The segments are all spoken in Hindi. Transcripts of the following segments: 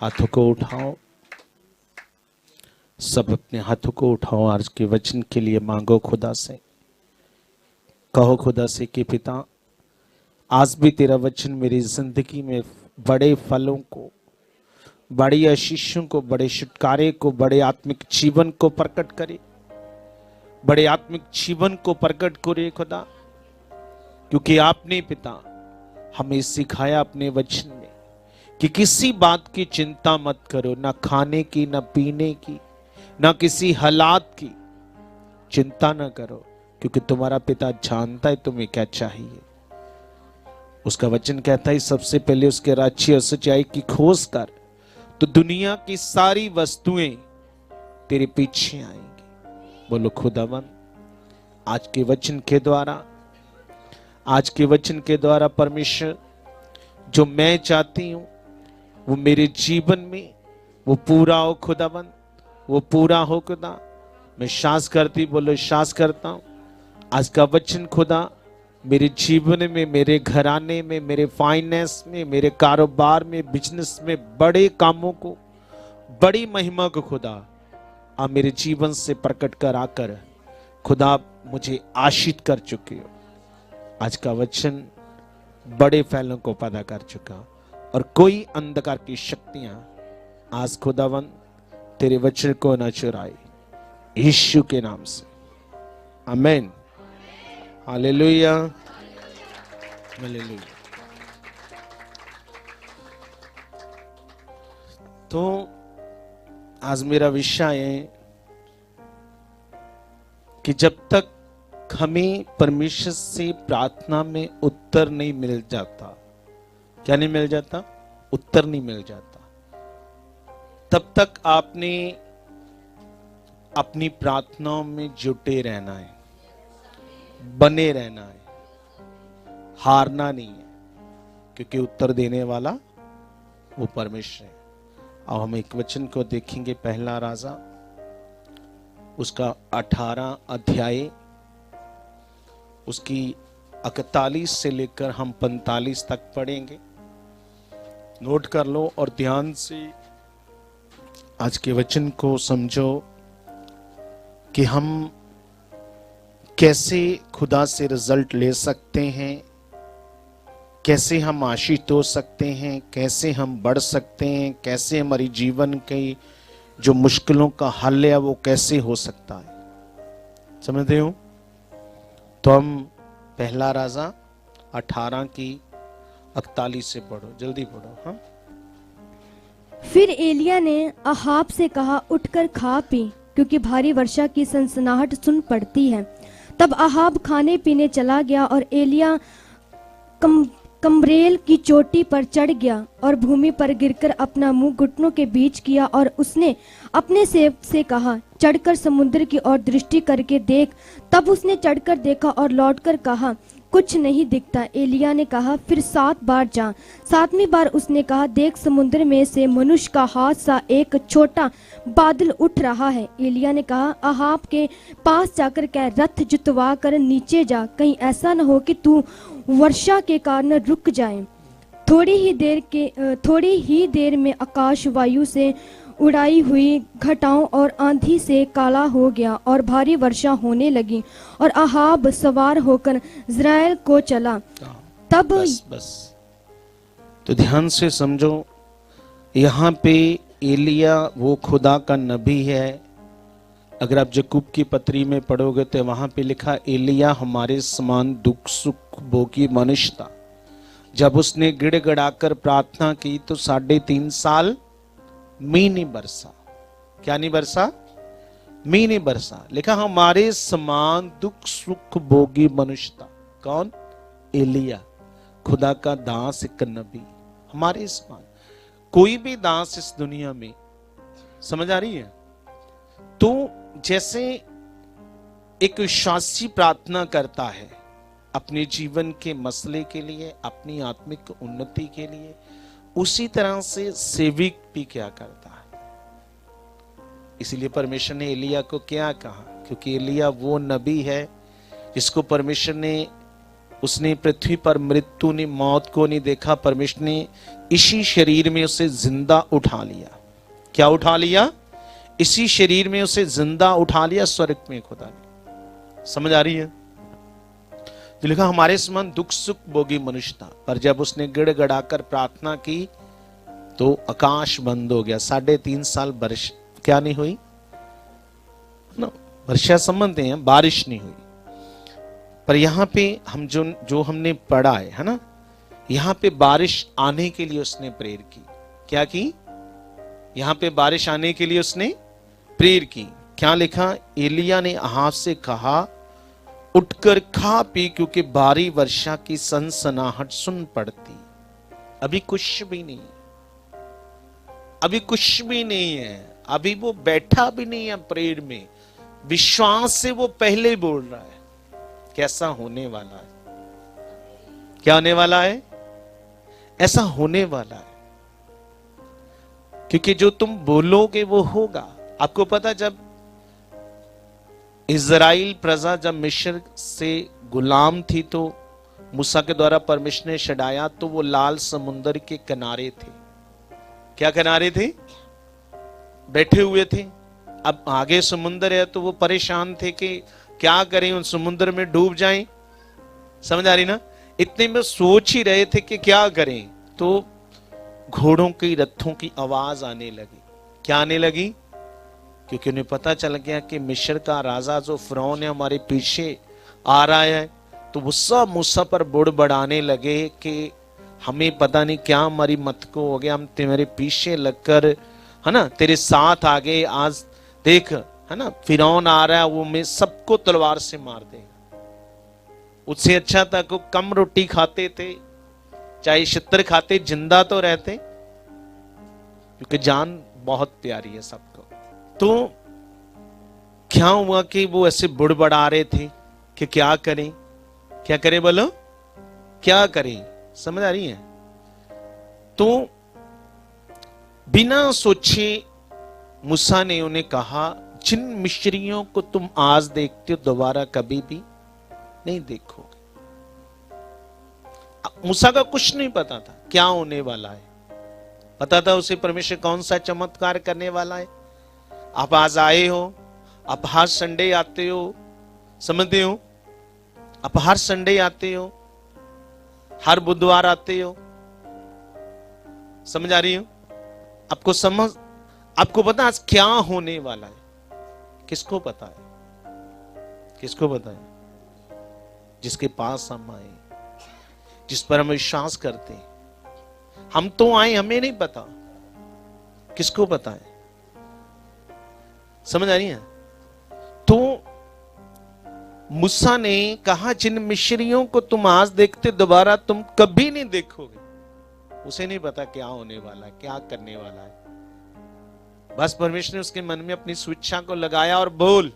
हाथों को उठाओ, सब अपने हाथों को उठाओ। आज के वचन के लिए मांगो खुदा से, कहो खुदा से कि पिता, आज भी तेरा वचन मेरी जिंदगी में बड़े फलों को, बड़ी आशीषों को, बड़े छुटकारे को, बड़े आत्मिक जीवन को प्रकट करे, बड़े आत्मिक जीवन को प्रकट करे खुदा। क्योंकि आपने पिता हमें सिखाया अपने वचन में कि किसी बात की चिंता मत करो, ना खाने की, ना पीने की, ना किसी हालात की चिंता ना करो, क्योंकि तुम्हारा पिता जानता है तुम्हें क्या चाहिए। उसका वचन कहता है सबसे पहले उसके राज्य और सच्चाई की खोज कर, तो दुनिया की सारी वस्तुएं तेरे पीछे आएंगी। बोलो खुदावन, आज के वचन के द्वारा परमेश्वर जो मैं चाहती हूं वो मेरे जीवन में वो पूरा हो खुदावन, वो पूरा हो खुदा। मैं श्वास करती, बोलो श्वास करता हूं। आज का वचन खुदा मेरे जीवन में, मेरे घराने में, मेरे फाइनेंस में, मेरे कारोबार में, बिजनेस में, बड़े कामों को, बड़ी महिमा को खुदा आप मेरे जीवन से प्रकट कर आकर खुदा मुझे आशीष कर चुके हो। आज का वचन बड़े फैलों को पैदा कर चुका और कोई अंधकार की शक्तियां आज खुदावन तेरे वचन को न चुराए, यीशु के नाम से आमीन। Hallelujah, hallelujah. तो आज मेरा विषय है कि जब तक हमें परमेश्वर से प्रार्थना में उत्तर नहीं मिल जाता, क्या नहीं मिल जाता? उत्तर नहीं मिल जाता, तब तक आपने अपनी प्रार्थनाओं में जुटे रहना है, बने रहना है, हारना नहीं है, क्योंकि उत्तर देने वाला वो परमेश्वर है। अब हम एक वचन को देखेंगे, पहला राजा उसका 18 अध्याय, उसकी 41 से लेकर हम 45 तक पढ़ेंगे। नोट कर लो और ध्यान से आज के वचन को समझो कि हम कैसे खुदा से रिजल्ट ले सकते हैं, कैसे हम आशीष हो सकते हैं, कैसे हम बढ़ सकते हैं, कैसे हमारी जीवन की जो मुश्किलों का हल है वो कैसे हो सकता है। समझते हो? तो हम पहला राजा 18 की 41 से पढ़ो, जल्दी पढ़ो। हाँ। फिर एलिया ने अहाब से कहा, उठकर खा पी, क्योंकि भारी वर्षा की सनसनाहट सुन पड़ती है। तब अहाब खाने पीने चला गया और एलिया कमरेल की चोटी पर चढ़ गया और भूमि पर गिरकर अपना मुंह घुटनों के बीच किया और उसने अपने सेवक से कहा, चढ़कर समुद्र की ओर दृष्टि करके देख। तब उसने चढ़कर देखा और लौटकर कहा, कुछ नहीं दिखता। एलिया ने कहा, फिर 7 बार जा। 7वीं बार उसने कहा, देख समुद्र में से मनुष्य का हाथ सा एक छोटा बादल उठ रहा है। एलिया ने कहा, अहाब के पास जाकर कह, रथ जुतवा कर नीचे जा, कहीं ऐसा न हो कि तू वर्षा के कारण रुक जाए। थोड़ी ही देर में आकाश वायु से उड़ाई हुई घटाओं और आंधी से काला हो गया और भारी वर्षा होने लगी और अहाब सवार होकर इज़राइल को चला। तब बस तो ध्यान से समझो, यहाँ पे एलिया वो खुदा का नबी है। अगर आप यकूब की पत्री में पढ़ोगे तो वहां पे लिखा, एलिया हमारे समान दुख सुख भोगी मनुष्य था। जब उसने गिड़गिड़ाकर प्रार्थना की तो 3.5 साल मींह नहीं बरसा। क्या नहीं बरसा? मींह नहीं बरसा। लिखा हमारे समान दुख सुख भोगी मनुष्य था। कौन? एलिया, खुदा का दास, एक नबी, हमारे समान। कोई भी दास इस दुनिया में, समझ आ रही है? तो जैसे एक विश्वासी प्रार्थना करता है अपने जीवन के मसले के लिए, अपनी आत्मिक उन्नति के लिए, उसी तरह से सेवक भी क्या करता है। इसलिए परमेश्वर ने एलिया को क्या कहा? क्योंकि एलिया वो नबी है जिसको परमेश्वर ने उसने पृथ्वी पर मृत्यु ने मौत को नहीं देखा, परमेश्वर ने इसी शरीर में उसे जिंदा उठा लिया। क्या उठा लिया? इसी शरीर में उसे जिंदा उठा लिया स्वर्ग में खुदा ने। समझ आ रही है? जो लिखा, हमारे समान दुख सुख भोगी मनुष्य था, पर जब उसने गिड़गिड़ाकर प्रार्थना की तो आकाश बंद हो गया। 3.5 साल बारिश क्या नहीं हुई ना, वर्षा समझते हैं, बारिश नहीं हुई। पर यहां पे हम जो हमने पढ़ा है ना, यहां पे बारिश आने के लिए उसने प्रेयर की। क्या की? यहां पे बारिश आने के लिए उसने प्रेयर की। क्या लिखा? एलिया ने अहाब से कहा, उठकर खा पी, क्योंकि भारी वर्षा की सनसनाहट सुन पड़ती। अभी कुछ भी नहीं, अभी कुछ भी नहीं है, अभी वो बैठा भी नहीं है प्रेयर में, विश्वास से वो पहले बोल रहा है कैसा होने वाला है। क्या होने वाला है? ऐसा होने वाला है, क्योंकि जो तुम बोलोगे वो होगा। आपको पता, जब इज़राइल प्रजा जब मिस्र से गुलाम थी तो मूसा के द्वारा परमेश्वर ने छुड़ाया, तो वो लाल समुंदर के किनारे थे। क्या किनारे थे? बैठे हुए थे। अब आगे समुंदर है तो वो परेशान थे कि क्या करें, उन समुद्र में डूब जाएं। समझ आ रही ना? इतने में सोच ही रहे थे कि क्या करें, तो घोड़ों की, रथों की आवाज आने लगी। क्या आने लगी? क्योंकि उन्हें पता चल गया कि मिस्र का राजा जो फिरौन है हमारे पीछे आ रहा है। तो वो सब मूसा पर बुड़बड़ाने लगे कि हमें पता नहीं क्या हमारी मत को हो गया, हम तुम्हारे पीछे लगकर, है ना, तेरे साथ आ गए। आज देख, है ना, फिरौन आ रहा है, वो मैं सबको तलवार से मार देगा। उससे अच्छा था कि कम रोटी खाते थे, चाहे छितर खाते, जिंदा तो रहते, क्योंकि जान बहुत प्यारी है सबको। तो क्या हुआ कि वो ऐसे बुड़बड़ा रहे थे कि क्या करें, क्या करें, बोलो क्या करें। समझ आ रही है? तो बिना सोचे मूसा ने उन्हें कहा, जिन मिस्रियों को तुम आज देखते हो दोबारा कभी भी नहीं देखोगे। मूसा का कुछ नहीं पता था क्या होने वाला है। पता था उसे परमेश्वर कौन सा चमत्कार करने वाला है। आप आज आए हो, आप हर संडे आते हो, समझते हो, आप हर संडे आते हो, हर बुधवार आते हो। समझ आ रही हो? आपको पता आज क्या होने वाला है? किसको पता है? किसको पता है? जिसके पास हम आए, जिस पर हम विश्वास करते हैं। हम तो आए, हमें नहीं पता, किसको पता है? समझ आ रही है? तो मूसा ने कहा, जिन मिस्रियों को तुम आज देखते दोबारा तुम कभी नहीं देखोगे। उसे नहीं पता क्या होने वाला है, क्या करने वाला है। बस परमेश्वर ने उसके मन में अपनी स्वेच्छा को लगाया और बोल,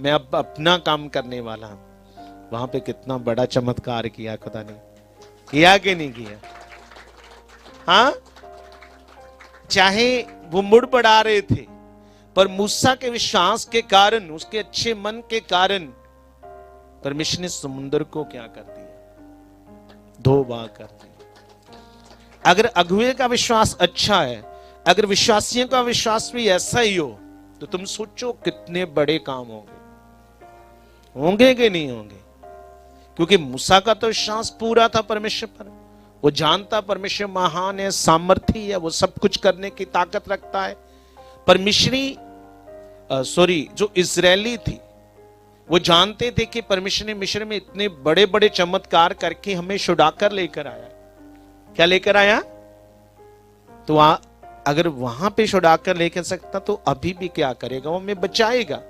मैं अब अपना काम करने वाला हूं। वहां पे कितना बड़ा चमत्कार किया खुदा ने, किया कि नहीं किया? हाँ, चाहे वो मुड़ पड़ा रहे थे, पर मूसा के विश्वास के कारण, उसके अच्छे मन के कारण परमेश्वर ने समुद्र को क्या कर दिया? 2 भाग कर दिया। अगर अगुए का विश्वास अच्छा है, अगर विश्वासियों का विश्वास भी ऐसा ही हो, तो तुम सोचो कितने बड़े काम होंगे कि नहीं होंगे। क्योंकि मूसा का तो विश्वास पूरा था परमेश्वर पर। वो जानता परमेश्वर महान है, सामर्थी है, वो सब कुछ करने की ताकत रखता है। पर जो इजरायली थी, वो जानते थे कि परमेश्वर ने मिस्र में इतने बड़े बड़े चमत्कार करके हमें छुड़ाकर लेकर आया। क्या लेकर आया? तो अगर वहां पे छुड़ाकर लेकर सकता, तो अभी भी क्या करेगा? वो हमें बचाएगा।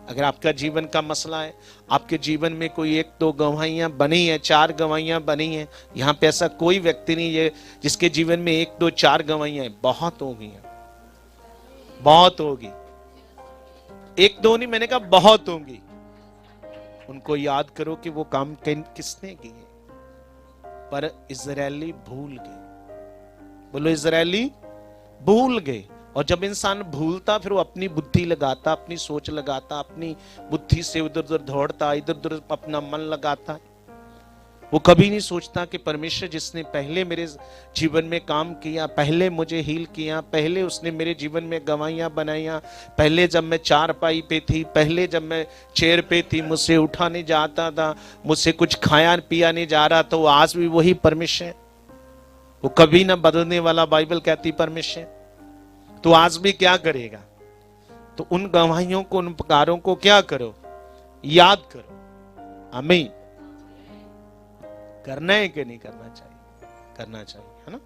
अगर आपका जीवन का मसला है, आपके जीवन में कोई 1-2 गवाहियां बनी है, 4 गवाहियां बनी है, यहां पे ऐसा कोई व्यक्ति नहीं है जिसके जीवन में 1-2-4 गवाहियां हैं। बहुत होगी, बहुत होगी। 1-2 नहीं, मैंने कहा बहुत होंगी। उनको याद करो कि वो काम किसने किए। पर इजरायली भूल गए। बोलो, इजरायली भूल गए। और जब इंसान भूलता, फिर वो अपनी बुद्धि लगाता, अपनी सोच लगाता, अपनी बुद्धि से उधर उधर दौड़ता, इधर उधर अपना मन लगाता। वो कभी नहीं सोचता कि परमेश्वर जिसने पहले मेरे जीवन में काम किया, पहले मुझे हील किया, पहले उसने मेरे जीवन में गवाहियां बनाईया, पहले जब मैं चारपाई पे थी, पहले जब मैं चेयर पे थी, मुझसे उठा नहीं जाता था, मुझसे कुछ खाया पिया नहीं जा रहा, तो आज भी वही परमेश्वर है, वो कभी ना बदलने वाला। बाइबल कहती परमेश्वर तो आज भी क्या करेगा? तो उन गवाहियों को, उन उपकारों को क्या करो? याद करो। आमीन। करना है कि नहीं करना चाहिए? करना चाहिए, है ना?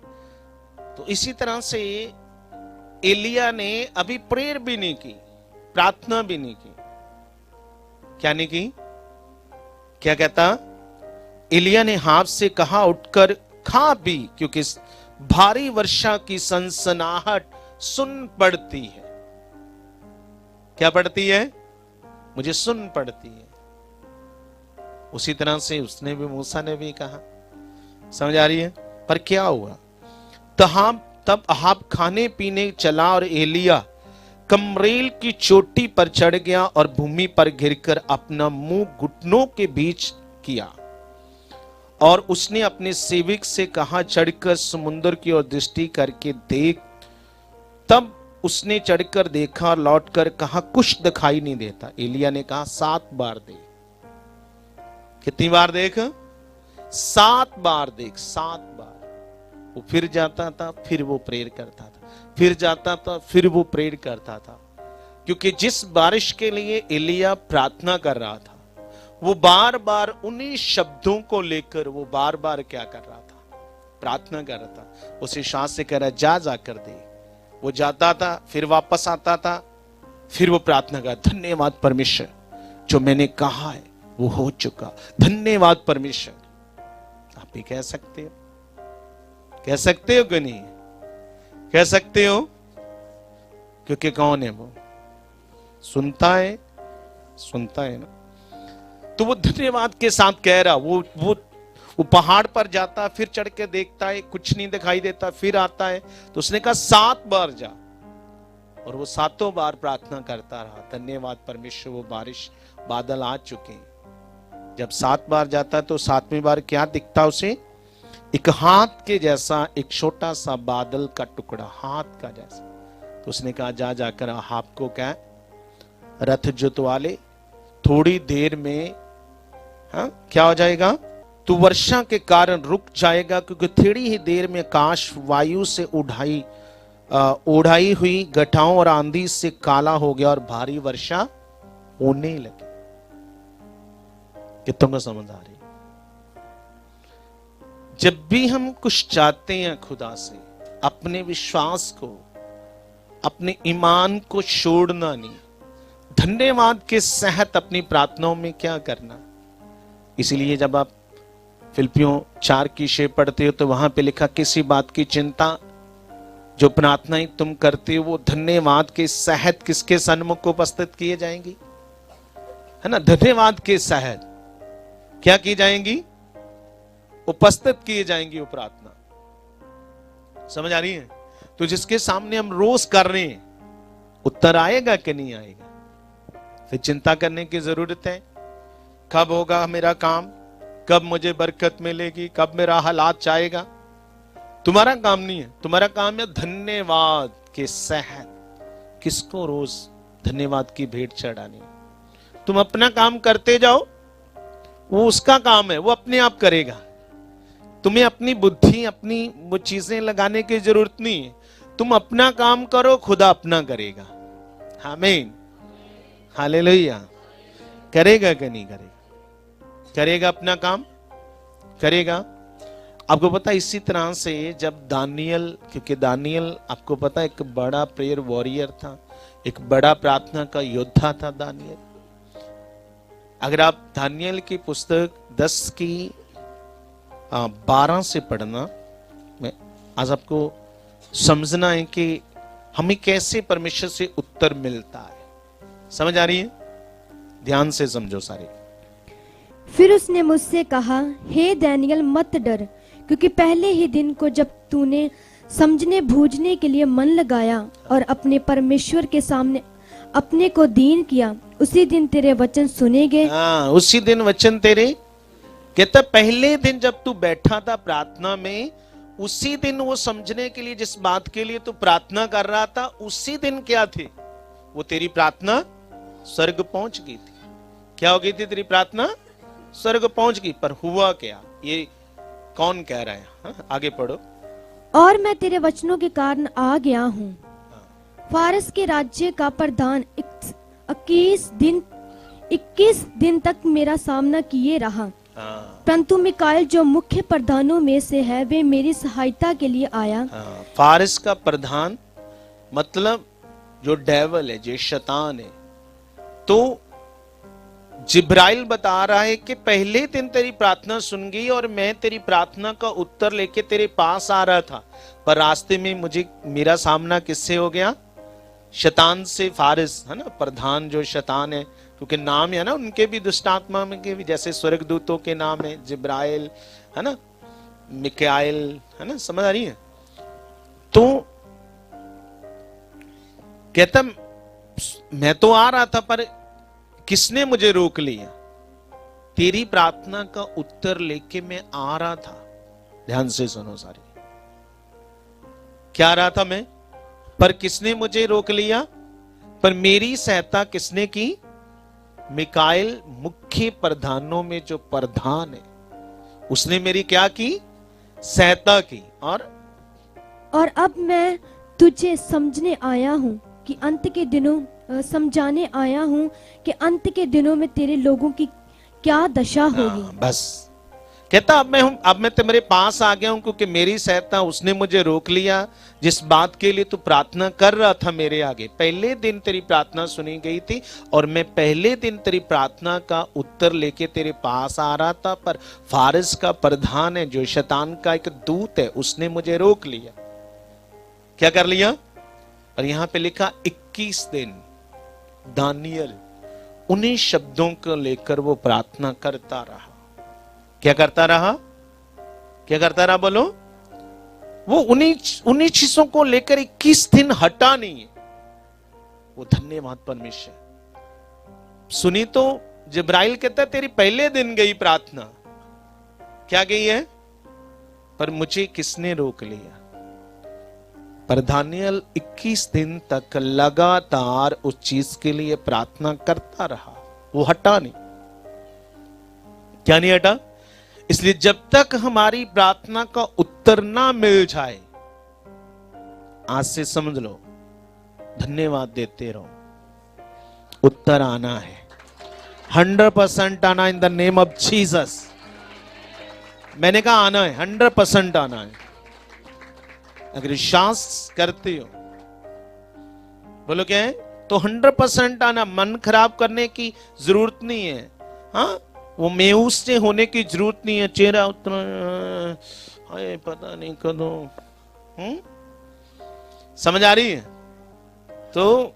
तो इसी तरह से एलिया ने अभी प्रेयर भी नहीं की, प्रार्थना भी नहीं की। क्या नहीं की? क्या कहता? एलिया ने हाथ से कहा, उठकर खा भी, क्योंकि भारी वर्षा की सनसनाहट सुन पड़ती है। क्या पड़ती है? मुझे सुन पड़ती है। उसी तरह से उसने भी, मूसा ने भी कहा। समझ आ रही है? पर क्या हुआ? तब अहाब खाने पीने चला और एलिया कमरेल की चोटी पर चढ़ गया और भूमि पर गिरकर अपना मुंह घुटनों के बीच किया, और उसने अपने सेवक से कहा, चढ़कर समुद्र की ओर दृष्टि करके देख। तब उसने चढ़कर देखा और लौटकर कहा, कुछ दिखाई नहीं देता। एलिया ने कहा, 7 बार देख। कितनी बार देख? 7 बार देख। 7 बार। वो फिर जाता था, फिर वो प्रेयर करता था, फिर जाता था, फिर वो प्रेयर करता था, क्योंकि जिस बारिश के लिए एलिया प्रार्थना कर रहा था, वो बार बार उन्हीं शब्दों को लेकर वो बार बार क्या कर रहा था? प्रार्थना कर रहा था। उसे शाह से कह रहा, जाकर दे। वो जाता था, फिर वापस आता था, फिर वो प्रार्थना कर, धन्यवाद परमेश्वर, जो मैंने कहा है वो हो चुका, धन्यवाद परमेश्वर। आप भी कह सकते हो? कह सकते हो कि नहीं? कह सकते हो? क्योंकि कौन है वो? सुनता है, सुनता है ना। तो वो धन्यवाद के साथ कह रहा, वो पहाड़ पर जाता, फिर चढ़ के देखता है, कुछ नहीं दिखाई देता, फिर आता है। तो उसने कहा, 7 बार जा, और वो 7 बार प्रार्थना करता रहा, धन्यवाद परमेश्वर, वो बारिश बादल आ चुके हैं। जब 7 बार जाता तो 7वीं बार क्या दिखता उसे? एक हाथ के जैसा एक छोटा सा बादल का टुकड़ा, हाथ का जैसा। तो उसने कहा, जाकर अहाब को क्या, रथ जुतवा ले, थोड़ी देर में क्या हो जाएगा? तो वर्षा के कारण रुक जाएगा, क्योंकि थोड़ी ही देर में आकाश वायु से उड़ाई हुई घटाओं और आंधी से काला हो गया और भारी वर्षा होने लगी। कितनों को समझ आ रही? जब भी हम कुछ चाहते हैं खुदा से, अपने विश्वास को, अपने ईमान को छोड़ना नहीं, धन्यवाद के सहत अपनी प्रार्थनाओं में क्या करना। इसीलिए जब आप फिलिप्पियों 4 की 6 पढ़ते हो तो वहां पे लिखा, किसी बात की चिंता, जो प्रार्थनाएं तुम करते हो वो धन्यवाद के सहत किसके सन्मुख उपस्थित किए जाएंगी? है ना? धन्यवाद के सहत क्या की जाएंगी? उपस्थित किए जाएंगी वो प्रार्थना। समझ आ रही है? तो जिसके सामने हम रोज कर रहे हैं, उत्तर आएगा कि नहीं आएगा? फिर चिंता करने की जरूरत है, कब होगा मेरा काम, कब मुझे बरकत मिलेगी, कब मेरा हालात चाहेगा। तुम्हारा काम नहीं है, तुम्हारा काम है धन्यवाद के सहत किसको रोज धन्यवाद की भेंट चढ़ानी। तुम अपना काम करते जाओ, वो उसका काम है, वो अपने आप करेगा। तुम्हें अपनी बुद्धि, अपनी वो चीजें लगाने की जरूरत नहीं है। तुम अपना काम करो, खुदा अपना करेगा। आमीन, हालेलुया। करेगा कि नहीं करेगा? करेगा, अपना काम करेगा। आपको पता है, इसी तरह से जब दानियल, क्योंकि दानियल आपको पता है एक बड़ा प्रेयर वॉरियर था, एक बड़ा प्रार्थना का योद्धा था दानियल। अगर आप दानियल की पुस्तक 10 की 12 से पढ़ना, मैं आज आपको समझना है कि हमें कैसे परमेश्वर से उत्तर मिलता है। समझ आ रही है? ध्यान से समझो सारे। फिर उसने मुझसे कहा, हे दानियल मत डर, क्योंकि पहले ही दिन को जब तूने समझने बूझने के लिए मन लगाया और अपने परमेश्वर के सामने अपने को दीन किया, उसी दिन तेरे वचन सुने गए। उसी दिन वचन तेरे कहता पहले दिन जब तू बैठा था प्रार्थना में, उसी दिन वो समझने के लिए जिस बात के लिए तू प्रार्थना कर रहा था, उसी दिन क्या थे वो, तेरी प्रार्थना स्वर्ग पहुंच गई थी। क्या हो गई थी तेरी प्रार्थना? स्वर्ग पहुंच गई। पर हुआ क्या, ये कौन कह रहा है? हाँ? आगे पढ़ो। और मैं तेरे वचनों के कारण आ गया हूँ। फारस के राज्य का प्रधान 21 दिन तक मेरा सामना किए रहा, परंतु मिकाएल जो मुख्य प्रधानों में से है, वे मेरी सहायता के लिए आया। फारस का प्रधान मतलब जो डेवल है, जो शैतान है। तो जिब्राइल बता रहा है कि पहले दिन तेरी प्रार्थना सुन गई और मैं तेरी प्रार्थना का उत्तर लेके तेरे पास आ रहा था, पर रास्ते में मेरा सामना किससे हो गया? शैतान से। फारिस है ना, प्रधान जो शैतान है, क्योंकि नाम है ना उनके भी, दुष्टात्मा के भी, जैसे स्वर्गदूतों के नाम है, जिब्राइल है ना, मिकाएल है ना, समझ आ रही है? तो कहता मैं तो आ रहा था, पर किसने मुझे रोक लिया? तेरी प्रार्थना का उत्तर लेके मैं आ रहा था। ध्यान से सुनो सारे, क्या आ रहा था मैं, पर किसने मुझे रोक लिया? पर मेरी सहायता किसने की? मिकाएल मुख्य प्रधानों में जो प्रधान है, उसने मेरी क्या की? सहायता की। और अब मैं तुझे समझने आया हूँ कि अंत के दिनों समझाने आया हूँ कि अंत के दिनों में तेरे लोगों की क्या दशा होगी। बस कहता अब मैं तुम्हारे पास आ गया हूं, क्योंकि मेरी सहायता उसने मुझे रोक लिया, जिस बात के लिए तू प्रार्थना कर रहा था मेरे आगे। पहले दिन तेरी प्रार्थना सुनी गई थी और मैं पहले दिन तेरी प्रार्थना का उत्तर लेके तेरे पास आ रहा था, पर फारिस का प्रधान है, जो शैतान का एक दूत है, उसने मुझे रोक लिया। क्या कर लिया? और यहां पे लिखा 21 दिन दानियल उन्हीं शब्दों को लेकर वो प्रार्थना करता रहा। क्या करता रहा? क्या करता रहा? बोलो। वो उन्हीं चीजों को लेकर 21 दिन हटा नहीं है। वो धन्यवाद परमेश्वर। सुनी तो जिब्राइल कहता है तेरी पहले दिन गई प्रार्थना, क्या गई है, पर मुझे किसने रोक लिया? पर दानियल 21 दिन तक लगातार उस चीज के लिए प्रार्थना करता रहा, वो हटा नहीं। क्या नहीं हटा? इसलिए जब तक हमारी प्रार्थना का उत्तर ना मिल जाए, आज से समझ लो, धन्यवाद देते रहो। उत्तर आना है, 100% आना, इन द नेम ऑफ जीसस। मैंने कहा आना है, 100% आना है। अगर विश्वास करते हो, बोलो क्या है, तो 100% आना। मन खराब करने की जरूरत नहीं है। हाँ, वो मेऊस से होने की जरूरत नहीं है। चेहरा उतना हाय पता नहीं कदों, समझ आ रही है? तो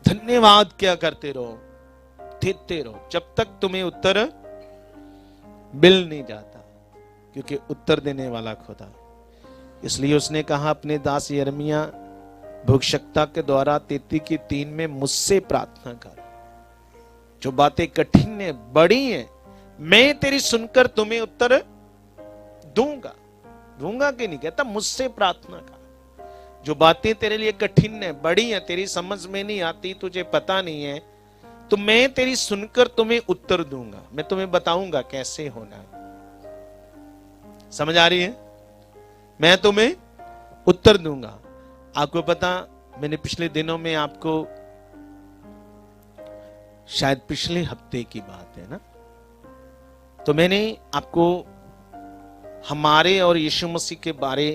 धन्यवाद क्या करते रहो, देते रहो, जब तक तुम्हें उत्तर मिल नहीं जाता, क्योंकि उत्तर देने वाला खुदा। इसलिए उसने कहा अपने दास यिर्मयाह भविष्यवक्ता के द्वारा 33:3 में मुझसे प्रार्थना कर। जो बातें कठिन है, बड़ी हैं, मैं तेरी सुनकर तुम्हें उत्तर दूंगा। दूंगा कि नहीं? कहता मुझसे प्रार्थना कर। जो बातें तेरे लिए कठिन है, बड़ी हैं, तेरी समझ में नहीं आती, तुझे पता नहीं है, तो मैं तेरी सुनकर तुम्हें उत्तर दूंगा। मैं तुम्हें बताऊंगा कैसे होना है। समझ आ रही है? मैं तुम्हें उत्तर दूंगा। आपको पता, मैंने पिछले दिनों में आपको, शायद पिछले हफ्ते की बात है ना, तो मैंने आपको हमारे और यीशु मसीह के बारे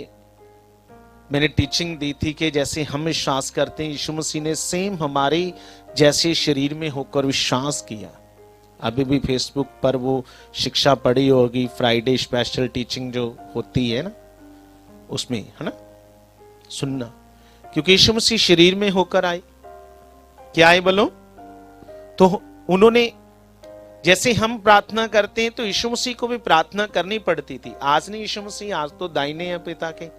मैंने टीचिंग दी थी कि जैसे हम विश्वास करते हैं, यीशु मसीह ने सेम हमारे जैसे शरीर में होकर विश्वास किया। अभी भी फेसबुक पर वो शिक्षा पढ़ी होगी, फ्राइडे स्पेशल टीचिंग जो होती है ना, उसमें है ना, सुनना। क्योंकि यीशु मसीह शरीर में होकर आए। क्या आए बोलो? तो उन्होंने, जैसे हम प्रार्थना करते हैं तो यीशु मसीह को भी प्रार्थना करनी पड़ती थी। आज नहीं यीशु मसीह, आज तो दाहिने हैं पिता के।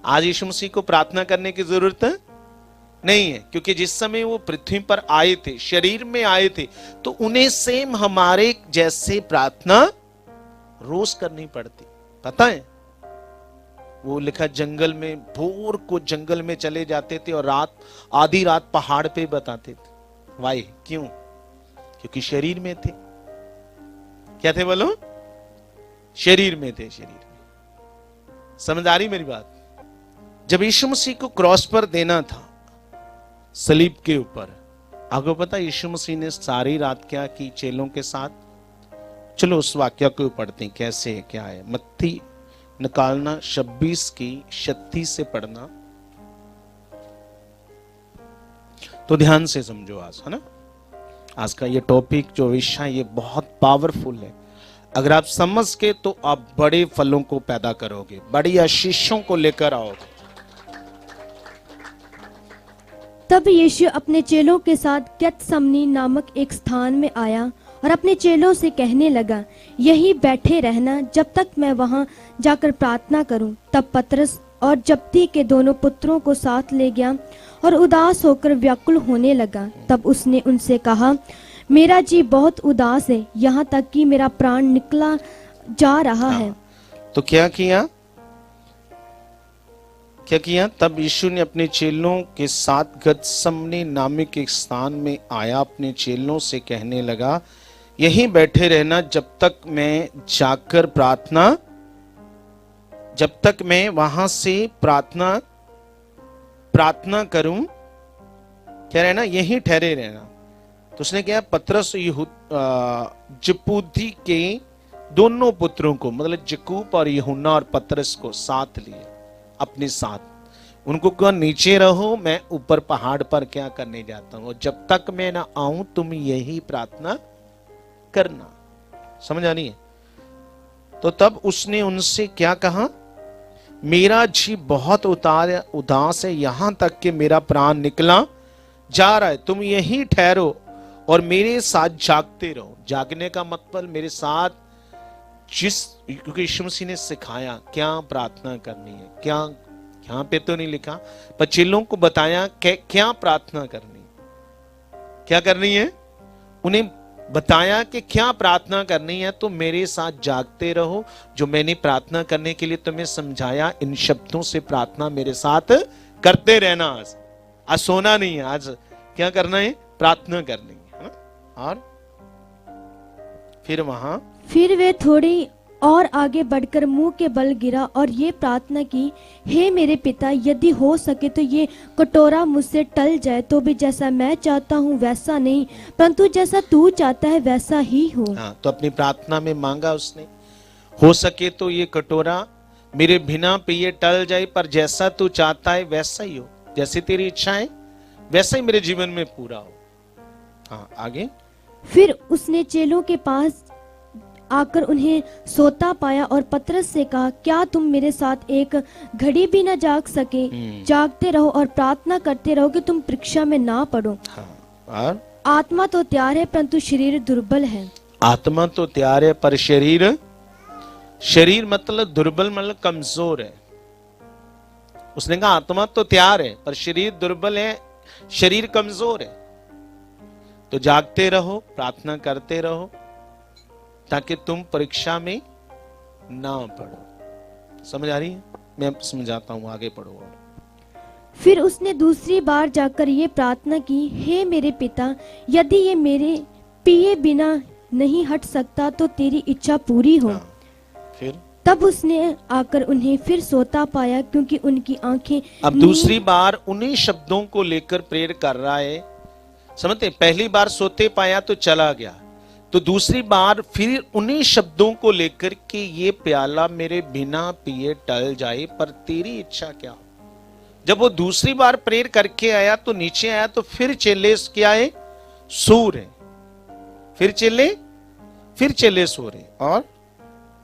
आज यीशु मसीह को प्रार्थना करने की जरूरत नहीं है, क्योंकि जिस समय वो पृथ्वी पर आए थे, शरीर में आए थे, तो उन्हें सेम हमारे जैसे प्रार्थना रोज करनी पड़ती, पता है? वो लिखा जंगल में, भोर को जंगल में चले जाते थे और रात, आधी रात पहाड़ पे बताते थे। वाई क्यों? क्योंकि शरीर में थे। क्या थे बोलो? शरीर में थे, शरीर में। समझ आ रही मेरी बात? जब यीशु मसीह को क्रॉस पर देना था, सलीब के ऊपर, आपको पता यीशु मसीह ने सारी रात क्या की चेलों के साथ? चलो उस वाक्य को पढ़ते हैं, कैसे है, क्या है। मत्ती निकालना 26 की 36 से पढ़ना, तो ध्यान से समझो आज, है ना? आज का ये टॉपिक जो विषय, ये बहुत पावरफुल है। अगर आप समझ के तो आप बड़े फलों को पैदा करोगे, बड़ी आशीषों को लेकर आओगे। तब यीशु अपने चेलों के साथ गेतसमनी नामक एक स्थान में आया और अपने चेलों से कहने लगा, यहीं बैठे रहना जब तक मैं वहां जाकर प्रार्थना करूं। तब पतरस और जब्दी के दोनों पुत्रों को साथ ले गया और उदास होकर व्याकुल होने लगा। तब उसने उनसे कहा, मेरा जी बहुत उदास है, यहाँ तक कि मेरा प्राण निकला जा रहा है। तो क्या किया? क्या किया? तब यीशु ने अपने चेलों के साथ गेतसमनी नामक एक स्थान में आया, अपने चेलों से कहने लगा, यहीं बैठे रहना जब तक मैं जाकर प्रार्थना, जब तक मैं वहां से प्रार्थना करूं। क्या रहना? यहीं ठहरे रहना। तो उसने क्या, पतरस जबूदी के दोनों पुत्रों को, मतलब जकूब और यूहन्ना और पतरस को साथ लिए अपने साथ। उनको कहा, नीचे रहो, मैं ऊपर पहाड़ पर क्या करने जाता हूं, जब तक मैं ना आऊं तुम यही प्रार्थना करना। समझ आ रही है? तो तब उसने उनसे क्या कहा, मेरा जी बहुत उदास है, यहां तक कि मेरा प्राण निकला जा रहा है, तुम यहीं ठहरो और मेरे साथ जागते रहो। जागने का मतलब मेरे साथ, क्योंकि यीशु मसीह ने सिखाया क्या प्रार्थना करनी है। क्या यहां पे तो नहीं लिखा, पर चेलों को बताया कि क्या प्रार्थना करनी, क्या करनी है, उन्हें बताया कि क्या प्रार्थना करनी है। तो मेरे साथ जागते रहो, जो मैंने प्रार्थना करने के लिए तुम्हें समझाया, इन शब्दों से प्रार्थना मेरे साथ करते रहना। आज सोना नहीं है, आज क्या करना है, प्रार्थना करनी है ना? और फिर वे थोड़ी और आगे बढ़कर मुंह के बल गिरा और ये प्रार्थना की, हे मेरे पिता, यदि हो सके तो ये कटोरा मुझसे टल जाए, तो भी जैसा मैं चाहता हूँ वैसा नहीं, परंतु जैसा तू चाहता है वैसा ही हो। तो अपनी प्रार्थना में मांगा उसने, हो सके तो ये कटोरा मेरे बिना पिए टल जाए, पर जैसा तू चाहता है वैसा ही हो, जैसी तेरी इच्छा है वैसा ही मेरे जीवन में पूरा हो। आगे। फिर उसने चेलों के पास आकर उन्हें सोता पाया और पतरस से कहा, क्या तुम मेरे साथ एक घड़ी भी न जाग सके? जागते रहो और प्रार्थना करते रहो कि तुम परीक्षा में ना पड़ो। और आत्मा तो तैयार है परंतु शरीर दुर्बल है। आत्मा तो तैयार है पर शरीर मतलब दुर्बल, मतलब कमजोर है। उसने कहा आत्मा तो तैयार है पर शरीर दुर्बल है, शरीर कमजोर है। तो जागते रहो, प्रार्थना करते रहो, ताकि तुम परीक्षा में ना पढ़ो। समझ आ रही है? मैं समझाता हूं, आगे पढ़ो। फिर उसने दूसरी बार जाकर ये प्रार्थना की, हे मेरे पिता, यदि ये मेरे पिए बिना नहीं हट सकता तो तेरी इच्छा पूरी हो। फिर तब उसने आकर उन्हें फिर सोता पाया, क्योंकि उनकी आंखें। अब दूसरी बार उन्हीं शब्दों को लेकर प्रेयर कर रहा है। समझते? पहली बार सोते पाया तो चला गया, तो दूसरी बार फिर उन्हीं शब्दों को लेकर कि ये प्याला मेरे बिना पिए टल जाए, पर तेरी इच्छा क्या हो। जब वो दूसरी बार प्रेयर करके आया तो नीचे आया, तो फिर चेले क्या है, सो रहे। फिर चेले सो रहे। और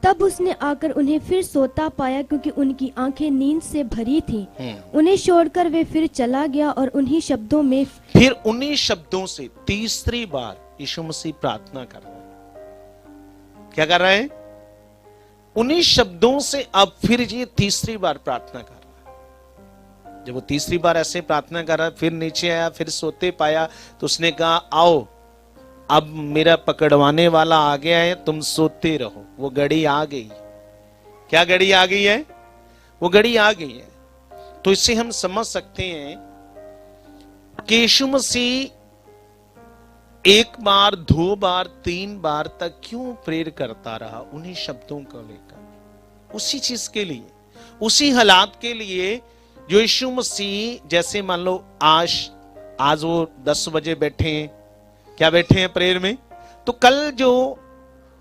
तब उसने आकर उन्हें फिर सोता पाया, क्योंकि उनकी आंखें नींद से भरी थी। उन्हें छोड़कर वे फिर चला गया और उन्हीं शब्दों में, फिर उन्हीं शब्दों से तीसरी बार यीशु मसीह प्रार्थना कर रहा है। क्या कर रहा है? उन्हीं शब्दों से अब फिर ये तीसरी बार प्रार्थना कर रहा है। जब वो तीसरी बार ऐसे प्रार्थना कर रहा है, फिर नीचे आया, फिर सोते पाया, तो उसने कहा आओ अब मेरा पकड़वाने वाला आ गया है, तुम सोते रहो। वो घड़ी आ गई। क्या घड़ी आ गई है? वो घड़ी आ गई है। तो इससे हम समझ सकते हैं कि यीशु मसीह एक बार, दो बार, तीन बार तक क्यों प्रेर करता रहा उन्हीं शब्दों को लेकर, उसी चीज के लिए, उसी हालात के लिए जो यीशु मसीह, जैसे मान लो आज वो 10 बजे बैठे हैं, क्या बैठे हैं प्रेयर में, तो कल जो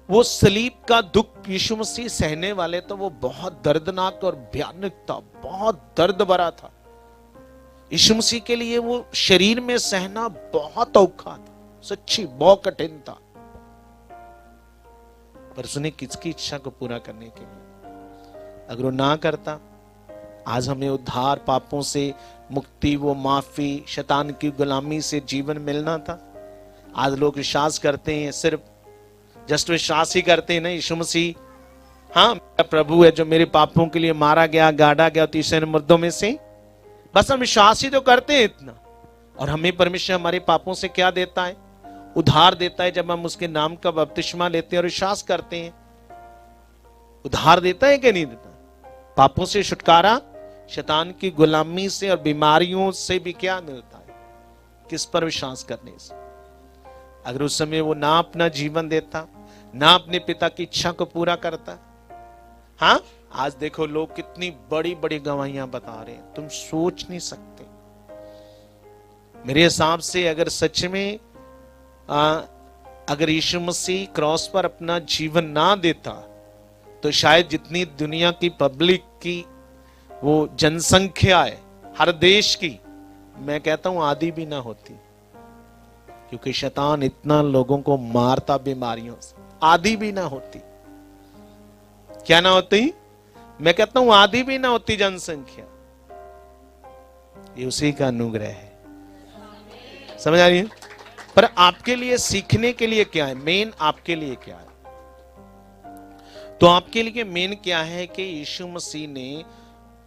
वो सलीब का दुख यीशु मसीह सहने वाले, तो वो बहुत दर्दनाक और भयानक था, बहुत दर्द भरा था। यीशु मसीह के लिए वो शरीर में सहना बहुत औखा था, सच्ची बहुत कठिन था। पर उसने किसकी इच्छा को पूरा करने के लिए, अगर वो ना करता, आज हमें उद्धार, पापों से मुक्ति, वो माफी, शैतान की गुलामी से जीवन मिलना था। आज लोग विश्वास करते हैं, सिर्फ जस्ट विश्वास ही करते हैं ना, यीशु मसीह हाँ मेरा प्रभु है जो मेरे पापों के लिए मारा गया, गाड़ा गया तीसरे दिन मुर्दों में से, बस हम विश्वास ही तो करते हैं इतना। और हमें परमेश्वर हमारे पापों से क्या देता है? उद्धार देता है। जब हम उसके नाम का बपतिस्मा लेते हैं और विश्वास करते हैं, उद्धार देता है कि नहीं देता? पापों से छुटकारा, शैतान की गुलामी से और बीमारियों से भी क्या मिलता है? किस पर विश्वास करने से। अगर उस समय वो ना अपना जीवन देता, ना अपने पिता की इच्छा को पूरा करता, हाँ आज देखो लोग कितनी बड़ी बड़ी गवाहियां बता रहे हैं, तुम सोच नहीं सकते। मेरे हिसाब से अगर सच में अगर यीशु मसीह क्रॉस पर अपना जीवन ना देता, तो शायद जितनी दुनिया की पब्लिक की वो जनसंख्या है हर देश की, मैं कहता हूं आधी भी ना होती। क्योंकि शैतान इतना लोगों को मारता बीमारियों से, आधी भी ना होती। क्या ना होती? मैं कहता हूं आधी भी ना होती जनसंख्या। ये उसी का अनुग्रह है। समझ आ रही है? पर आपके लिए सीखने के लिए क्या है? मेन आपके लिए क्या है? तो आपके लिए मेन क्या है कि यीशु मसीह ने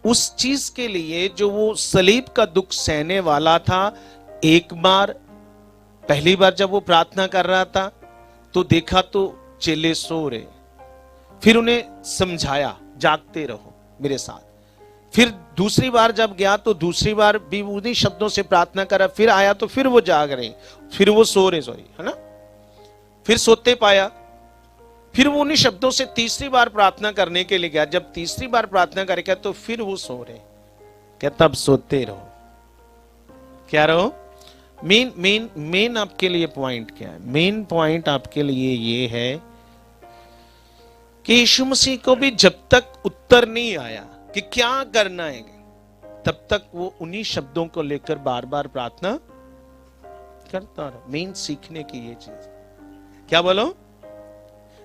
उस चीज के लिए जो वो सलीब का दुख सहने वाला था, एक बार, पहली बार जब वो प्रार्थना कर रहा था तो देखा तो चेले सो रहे, फिर उन्हें समझाया जागते रहो मेरे साथ। फिर दूसरी बार जब गया तो दूसरी बार भी उन्हीं शब्दों से प्रार्थना करा, फिर आया तो फिर वो जाग रहे, फिर वो सो रहे, सॉरी है ना, फिर सोते पाया। फिर वो उन्हीं शब्दों से तीसरी बार प्रार्थना करने के लिए गया, जब तीसरी बार प्रार्थना करेगा तो फिर वो सो रहे। क्या? तब सोते रहो। क्या रहो? मेन आपके लिए पॉइंट क्या है? मेन पॉइंट आपके लिए ये है कि यीशु मसीह को भी जब तक उत्तर नहीं आया कि क्या करना है, तब तक वो उन्हीं शब्दों को लेकर बार बार प्रार्थना करता रहा। मेन सीखने की ये चीज। क्या बोलो?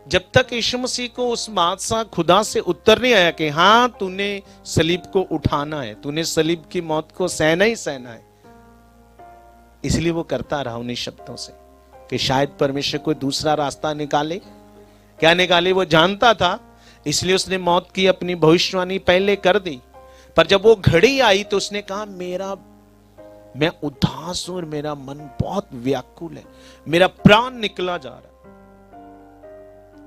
जब तक यीशु मसीह को उस बादशाह खुदा से उत्तर नहीं आया कि हाँ तूने सलीब को उठाना है, तूने सलीब की मौत को सहना ही सहना है, इसलिए वो करता रहा उन्हीं शब्दों से कि शायद परमेश्वर कोई दूसरा रास्ता निकाले। क्या निकाले? वो जानता था, इसलिए उसने मौत की अपनी भविष्यवाणी पहले कर दी। पर जब वो घड़ी आई तो उसने कहा मैं उदास हूं और मेरा मन बहुत व्याकुल है, मेरा प्राण निकला जा रहा है।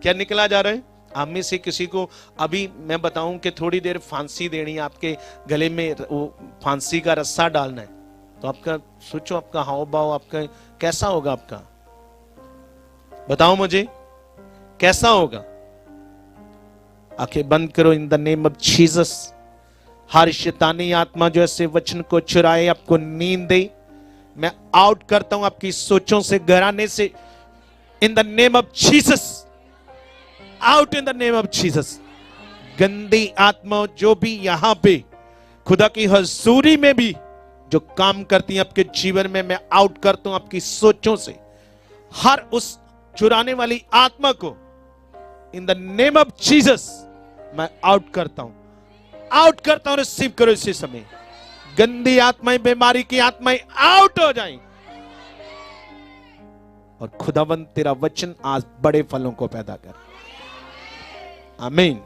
क्या निकला जा रहा है? आप में से किसी को अभी मैं बताऊं कि थोड़ी देर फांसी देनी है, आपके गले में वो फांसी का रस्सा डालना है, तो आपका सोचो, आपका हाव भाव आपका कैसा होगा? आपका बताओ मुझे, कैसा होगा? आंखें बंद करो। In the name of Jesus, हर शैतानी आत्मा जो ऐसे वचन को चुराए, आपको नींद दे, मैं आउट करता हूं आपकी सोचों से, घराने से। इन the name of Jesus, out in the name of Jesus. गंदी आत्मा जो भी यहां पे खुदा की हजूरी में भी जो काम करती है आपके जीवन में, मैं आउट करता हूं आपकी सोचों से। हर उस चुराने वाली आत्मा को इन द नेम ऑफ जीसस मैं आउट करता हूं, आउट करता हूं। रिसीव करो इसी समय। गंदी आत्माएं, बीमारी की आत्माएं आउट हो जाएं, और खुदावंद तेरा वचन आज बड़े फलों को पैदा कर। आमीन।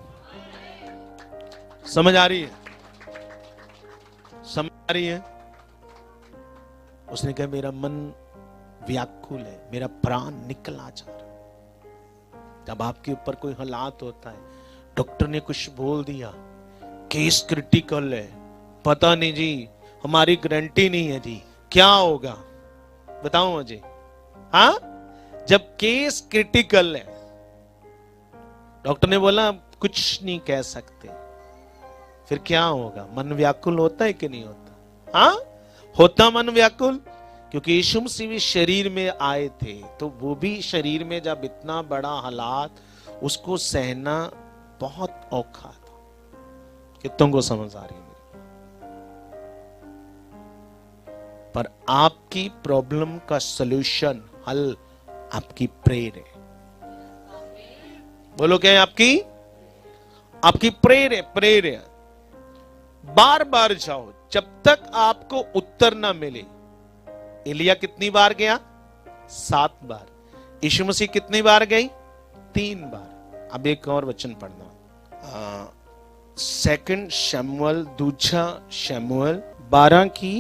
समझ आ रही है? समझ आ रही है? उसने कहा मेरा मन व्याकुल है, मेरा प्राण निकला जा रहा है। जब आपके ऊपर कोई हालात होता है, डॉक्टर ने कुछ बोल दिया, केस क्रिटिकल है, पता नहीं जी, हमारी गारंटी नहीं है जी, क्या होगा बताओ मुझे। हाँ, जब केस क्रिटिकल है, डॉक्टर ने बोला कुछ नहीं कह सकते, फिर क्या होगा? मन व्याकुल होता है कि नहीं होता? हाँ, होता मन व्याकुल। क्योंकि यीशु मसीह भी शरीर में आए थे, तो वो भी शरीर में जब इतना बड़ा हालात, उसको सहना बहुत औखा था। कितनों को समझ आ रही है? पर आपकी प्रॉब्लम का सलूशन, हल आपकी प्रेयर है। बोलो क्या है? आपकी प्रेयर है, प्रेयर है। बार बार जाओ जब तक आपको उत्तर ना मिले। एलिया कितनी बार गया? 7 बार। यीशु मसीह कितनी बार गई? 3 बार। अब एक और वचन पढ़ना, 2 शमूएल, दूसरा शमूएल 12 की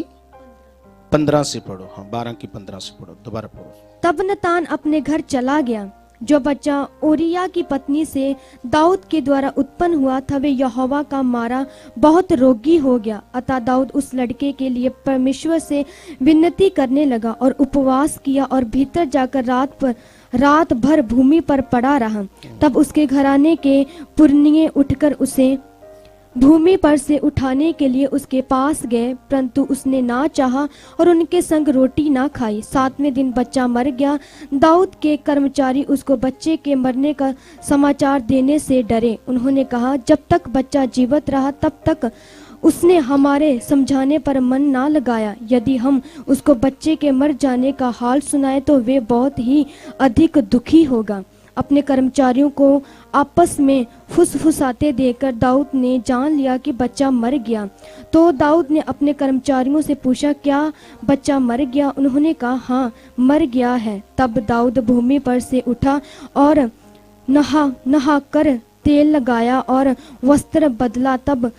15 से पढ़ो। हाँ, 12 की 15 से पढ़ो, दोबारा पढ़ो। तब नतान अपने घर चला गया। जो बच्चा ओरिया की पत्नी से दाऊद के द्वारा उत्पन्न हुआ था, वे यहोवा का मारा बहुत रोगी हो गया। अतः दाऊद उस लड़के के लिए परमेश्वर से विनती करने लगा और उपवास किया और भीतर जाकर रात भर भूमि पर पड़ा रहा। तब उसके घराने के पुरनिये उठकर उसे भूमि पर से उठाने के लिए उसके पास गए, परंतु उसने ना चाहा और उनके संग रोटी ना खाई। 7वें दिन बच्चा मर गया। दाऊद के कर्मचारी उसको बच्चे के मरने का समाचार देने से डरे। उन्होंने कहा, जब तक बच्चा जीवित रहा तब तक उसने हमारे समझाने पर मन ना लगाया। यदि हम उसको बच्चे के मर जाने का हाल सुनाए तो वे बहुत ही अधिक दुखी होगा। अपने कर्मचारियों को आपस में फुसफुसाते देखकर दाऊद ने जान लिया कि बच्चा मर गया। तो दाऊद ने अपने कर्मचारियों से पूछा, क्या बच्चा मर गया? उन्होंने कहा, हाँ, मर गया है। तब दाऊद भूमि पर से उठा और नहा कर तेल लगाया और वस्त्र बदला। तब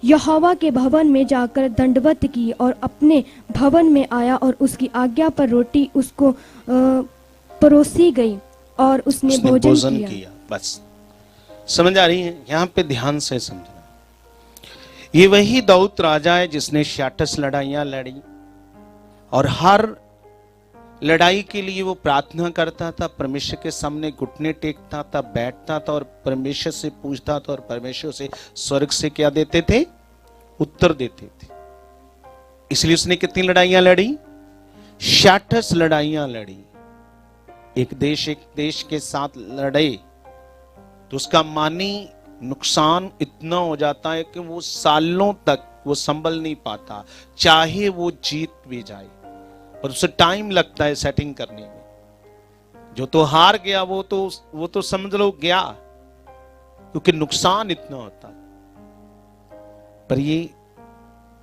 यहोवा के भवन में जाकर दंडवत की और अपने भवन में आया और उसकी आज्ञा पर रोटी उसको परोसी गई और उसने भोजन किया। बस समझ आ रही है? यहां पे ध्यान से समझना। ये वही दाऊद राजा है जिसने 66 लड़ाइयां लड़ी और हर लड़ाई के लिए वो प्रार्थना करता था, परमेश्वर के सामने घुटने टेकता था, बैठता था और परमेश्वर से पूछता था, और परमेश्वर से स्वर्ग से क्या देते थे? उत्तर देते थे। इसलिए उसने कितनी लड़ाइयां लड़ी? 66 लड़ाइयां लड़ी। एक देश के साथ लड़े तो उसका मानी नुकसान इतना हो जाता है कि वो सालों तक वो संभल नहीं पाता, चाहे वो जीत भी जाए, और उसे टाइम लगता है सेटिंग करने में। जो तो हार गया वो तो समझ लो गया, क्योंकि नुकसान इतना होता है। पर ये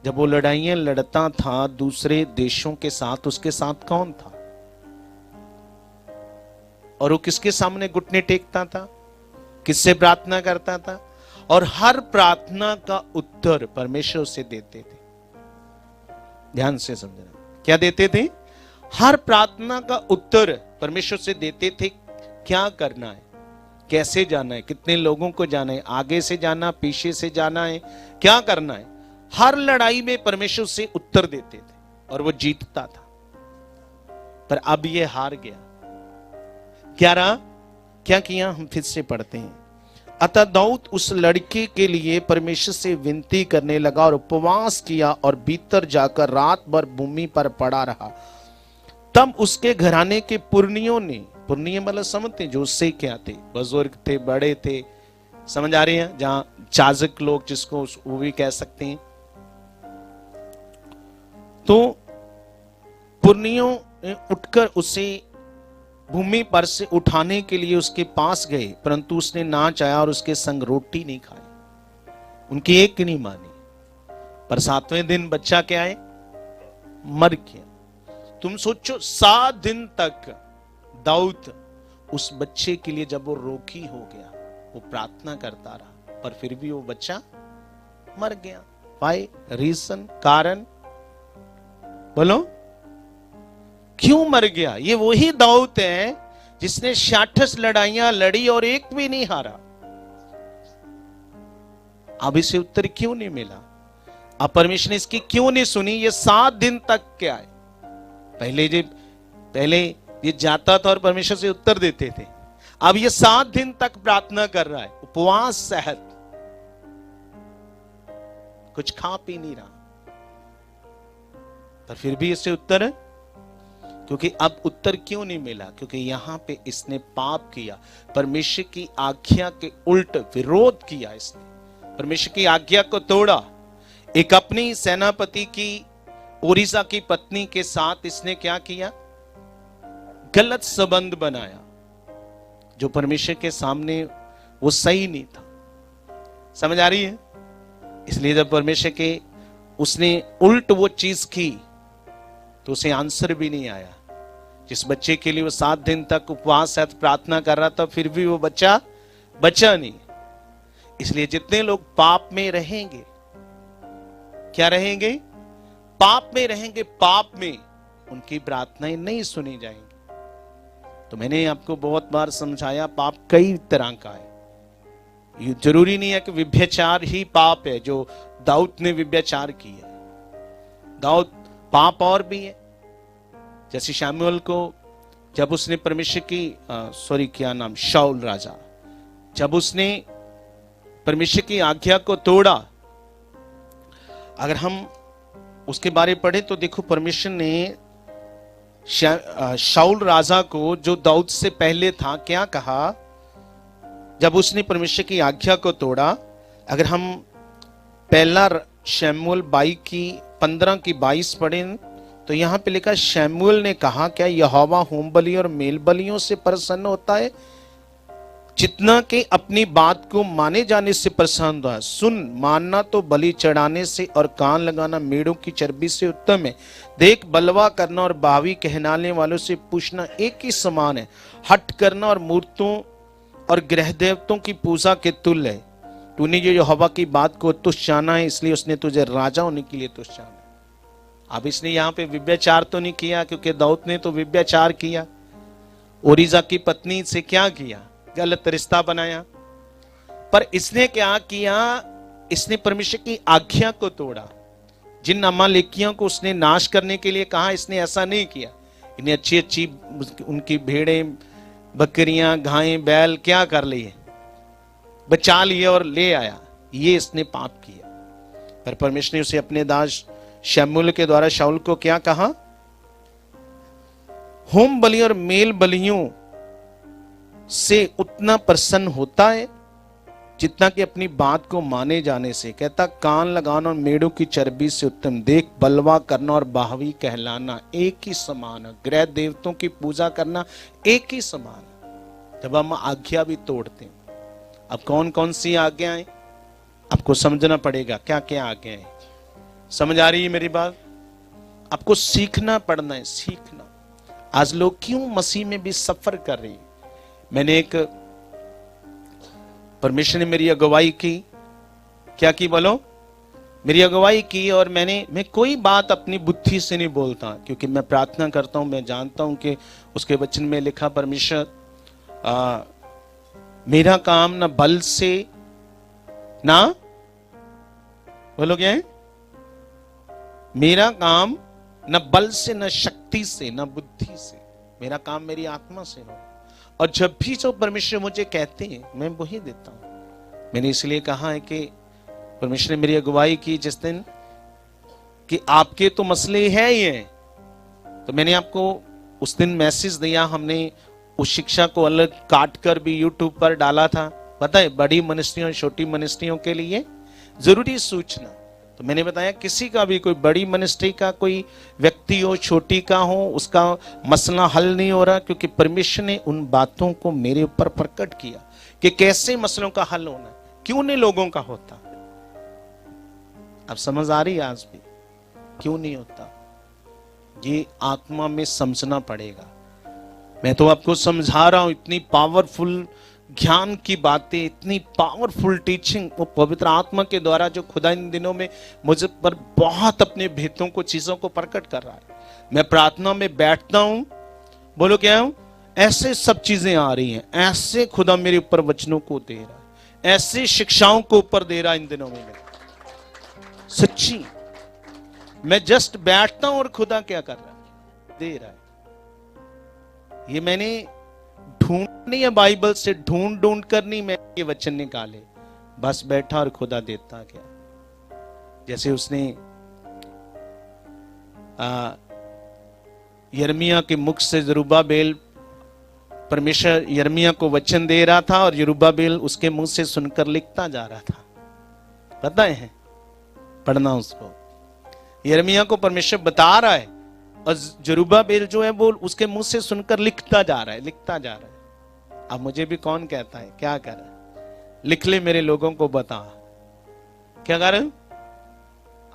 जब वो लड़ाइयां लड़ता था दूसरे देशों के साथ, उसके साथ कौन था? और वो किसके सामने घुटने टेकता था? किससे प्रार्थना करता था? और हर प्रार्थना का उत्तर परमेश्वर से देते थे। ध्यान से समझना, क्या देते थे? हर प्रार्थना का उत्तर परमेश्वर से देते थे। क्या करना है, कैसे जाना है, कितने लोगों को जाना है, आगे से जाना, पीछे से जाना है, क्या करना है, हर लड़ाई में परमेश्वर से उत्तर देते थे और वो जीतता था। पर अब ये हार गया। क्या रहा? क्या किया? हम फिर से पढ़ते हैं। अतः दाऊद उस लड़के के लिए परमेश्वर से विनती करने लगा और उपवास किया और भीतर जाकर रात भर भूमि पर पड़ा रहा। तब उसके घराने के पुरनियों ने, पुरनिये मतलब समझते जो उससे क्या थे, बुजुर्ग थे, बड़े थे, समझ आ रहे हैं? जहां जाजक लोग जिसको वो भी कह सकते हैं। तो पुरनियों उठकर उसे भूमि पर से उठाने के लिए उसके पास गए, परंतु उसने ना चाहा और उसके संग रोटी नहीं खाई। उनकी एक की नहीं मानी। पर 7वें दिन बच्चा क्या है? मर गया। तुम सोचो, 7 दिन तक दाऊद उस बच्चे के लिए, जब वो रोगी हो गया, वो प्रार्थना करता रहा, पर फिर भी वो बच्चा मर गया। वाई? रीजन, कारण बोलो क्यों मर गया? ये वही दाऊद है जिसने 66 लड़ाइयां लड़ी और एक भी नहीं हारा। अब इसे उत्तर क्यों नहीं मिला? अब परमेश्वर ने इसकी क्यों नहीं सुनी? ये 7 दिन तक क्या है? पहले ये जाता था और परमेश्वर से उत्तर देते थे। अब ये 7 दिन तक प्रार्थना कर रहा है, उपवास सहत, कुछ खा पी नहीं रहा, पर फिर भी इससे उत्तर है। क्योंकि अब उत्तर क्यों नहीं मिला? क्योंकि यहां पे इसने पाप किया, परमेश्वर की आज्ञा के उल्ट विरोध किया। इसने परमेश्वर की आज्ञा को तोड़ा। एक अपनी सेनापति की, ओरिसा की पत्नी के साथ इसने क्या किया? गलत संबंध बनाया, जो परमेश्वर के सामने वो सही नहीं था। समझ आ रही है? इसलिए जब परमेश्वर के उसने उल्ट वो चीज की तो उसे आंसर भी नहीं आया। जिस बच्चे के लिए वो 7 दिन तक उपवास है, प्रार्थना कर रहा था, फिर भी वो बच्चा बचा नहीं। इसलिए जितने लोग पाप में रहेंगे, क्या रहेंगे? पाप में रहेंगे, पाप में उनकी प्रार्थनाएं नहीं सुनी जाएंगी। तो मैंने आपको बहुत बार समझाया, पाप कई तरह का है। ये जरूरी नहीं है कि व्यभिचार ही पाप है, जो दाऊद ने व्यभिचार किया। दाऊद पाप और भी है। जैसे शमूएल को जब उसने परमेश्वर की शाऊल राजा, जब उसने परमेश्वर की आज्ञा को तोड़ा, अगर हम उसके बारे में पढ़े तो देखो, परमेश्वर ने शाऊल राजा को, जो दाऊद से पहले था, क्या कहा जब उसने परमेश्वर की आज्ञा को तोड़ा? अगर हम पहला शमूएल 15:22 पढ़ें तो यहां पे लिखा, शमूएल ने कहा, क्या यहोवा होम बलि और मेल बलियों से प्रसन्न होता है जितना कि अपनी बात को माने जाने से प्रसन्न हुआ? सुन, मानना तो बलि चढ़ाने से और कान लगाना मेढ़ों की चर्बी से उत्तम है। देख, बलवा करना और बावी कहलाने वालों से पूछना एक ही समान है। हट करना और मूर्तों और ग्रह देवतों की पूजा के तुल्य है। तूने जो यहोवा की बात को तुच्छ जाना है, इसलिए उसने तुझे राजा होने के लिए तुच्छ जाना। अब इसने यहाँ पे व्यभिचार तो नहीं किया, क्योंकि दाऊद ने तो व्यभिचार किया। ओरिजा की पत्नी से क्या किया? गलत रिश्ता बनाया। पर इसने क्या किया? इसने परमेश्वर की आज्ञा को तोड़ा। जिन अमालेकियों को उसने नाश करने के लिए कहा, इसने ऐसा नहीं किया। इन्हें अच्छी अच्छी उनकी भेड़ें, बकरियां, गायें, बैल क्या कर लिए? बचा लिए और ले आया। ये इसने पाप किया। पर परमेश्वर ने उसे अपने दास शमूएल के द्वारा शाऊल को क्या कहा? होम बलि और मेल बलियों से उतना प्रसन्न होता है जितना कि अपनी बात को माने जाने से। कहता, कान लगाना और मेढ़ों की चर्बी से उत्तम। देख, बलवा करना और बाहवी कहलाना एक ही समान है। ग्रह देवतों की पूजा करना एक ही समान है। जब हम आज्ञा भी तोड़ते हैं, अब कौन कौन सी आज्ञाएं आपको समझना पड़ेगा। क्या क्या आज्ञाएं? समझ आ रही है मेरी बात? आपको सीखना पड़ना है, सीखना। आज लोग क्यों मसीह में भी सफर कर रही है? मैंने परमेश्वर ने मेरी अगुवाई की। क्या की बोलो? मेरी अगुवाई की। और मैं कोई बात अपनी बुद्धि से नहीं बोलता, क्योंकि मैं प्रार्थना करता हूं। मैं जानता हूं कि उसके वचन में लिखा, परमेश्वर मेरा काम ना बल से, ना बोलो क्या है? मेरा काम न बल से, न शक्ति से, न बुद्धि से। मेरा काम मेरी आत्मा से हो। और जब भी जो परमेश्वर मुझे कहते हैं, मैं वही देता हूं। मैंने इसलिए कहा है कि परमेश्वर ने मेरी अगुवाई की जिस दिन, कि आपके तो मसले हैं ही हैं। तो मैंने आपको उस दिन मैसेज दिया। हमने उस शिक्षा को अलग काट कर भी यूट्यूब पर डाला था। पता है, बड़ी मिनिस्ट्रियों, छोटी मिनिस्ट्रियों के लिए जरूरी सूचना। तो मैंने बताया, किसी का भी कोई बड़ी मिनिस्ट्री का कोई व्यक्ति हो, छोटी का हो, उसका मसला हल नहीं हो रहा, क्योंकि परमेश्वर ने उन बातों को मेरे ऊपर प्रकट किया कि कैसे मसलों का हल होना, क्यों नहीं लोगों का होता। अब समझ आ रही है आज भी क्यों नहीं होता? ये आत्मा में समझना पड़ेगा। मैं तो आपको समझा रहा हूं, इतनी पावरफुल ज्ञान की बातें, इतनी पावरफुल टीचिंग, वो पवित्र आत्मा के द्वारा जो खुदा इन दिनों में मुझे पर बहुत अपने भेदों को, चीजों को प्रकट कर रहा है। मैं प्रार्थना में बैठता हूं, बोलो क्या हूं, ऐसे सब चीजें आ रही हैं, ऐसे खुदा मेरे ऊपर वचनों को दे रहा है, ऐसे शिक्षाओं को ऊपर दे रहा है इन दिनों में। सच्ची मैं जस्ट बैठता हूं और खुदा क्या कर रहा है, दे रहा है। ये मैंने ढूंढ नहीं है बाइबल से, ढूंढ ढूंढ कर नहीं मैं ये वचन निकाले, बस बैठा और खुदा देता गया। जैसे उसने यिर्मयाह के मुख से जरुब्बाबेल, परमेश्वर यिर्मयाह को वचन दे रहा था और जरुब्बाबेल उसके मुंह से सुनकर लिखता जा रहा था। पता है पढ़ना उसको, यिर्मयाह को परमेश्वर बता रहा है और जरुब्बाबेल जो है वो उसके मुंह से सुनकर लिखता जा रहा है, लिखता जा रहा है। अब मुझे भी कौन कहता है क्या कर रहा है, लिख ले मेरे लोगों को बता क्या कर रहे हो।